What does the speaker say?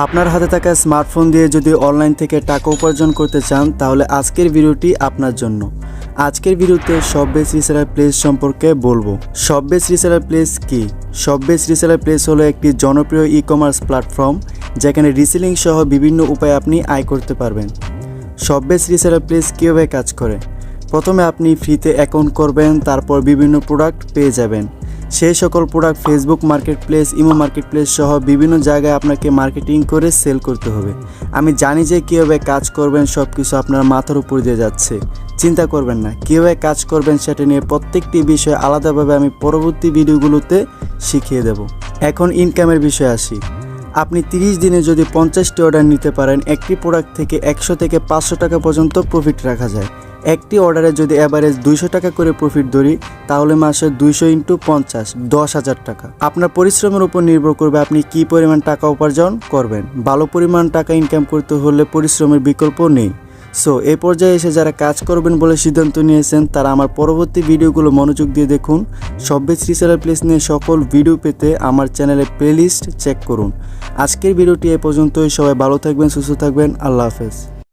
আপনার হাতে থাকা স্মার্টফোন দিয়ে যদি অনলাইন থেকে টাকা উপার্জন করতে চান তাহলে আজকের ভিডিওটি আপনার জন্য। আজকের ভিডিওতে শপবেস রিসেলার প্লেস সম্পর্কে বলবো। শপবেস রিসেলার প্লেস কি? শপবেস রিসেলার প্লেস হলো একটি জনপ্রিয় ই-কমার্স প্ল্যাটফর্ম যেখানে রিসেলিং সহ বিভিন্ন উপায়ে আপনি আয় করতে পারবেন। শপবেস রিসেলার প্লেস কীভাবে কাজ করে? প্রথমে আপনি ফ্রিতে অ্যাকাউন্ট করবেন, তারপর বিভিন্ন প্রোডাক্ট পেয়ে যাবেন। সেই সকল product Facebook market place, imo market place সহ বিভিন্ন জায়গায় আপনাকে মার্কেটিং করে সেল করতে হবে। আমি জানি যে কীভাবে কাজ করবেন সব কিছু আপনার মাথার উপর দিয়ে যাচ্ছে, চিন্তা করবেন না। কীভাবে কাজ করবেন সেটা নিয়ে প্রত্যেকটি বিষয় আলাদাভাবে আমি পরবর্তী ভিডিওগুলোতে শিখিয়ে দেব। এখন ইনকামের বিষয়ে আসি। আপনি 30 দিনে যদি 50টি অর্ডার নিতে পারেন, একটি প্রোডাক্ট থেকে 100 থেকে 500 টাকা পর্যন্ত প্রফিট রাখা যায়। একটি অর্ডারে যদি অ্যাভারেজ 200 টাকা করে প্রফিট ধরি তাহলে মাসে 200 × 50 10,000 টাকা। আপনার পরিশ্রমের উপর নির্ভর করবে আপনি কী পরিমাণ টাকা উপার্জন করবেন। ভালো পরিমাণ টাকা ইনকাম করতে হলে পরিশ্রমের বিকল্প নেই। সো এই পর্যায়ে এসে যারা কাজ করবেন বলে সিদ্ধান্ত নিয়েছেন তারা আমার পরবর্তী ভিডিওগুলো মনোযোগ দিয়ে দেখুন। শপবেস রিসেলার প্লেস নিয়ে সকল ভিডিও পেতে আমার চ্যানেলের প্লেলিস্ট চেক করুন। আজকের ভিডিওটি এ পর্যন্তই। সবাই ভালো থাকবেন, সুস্থ থাকবেন। আল্লাহ হাফেজ।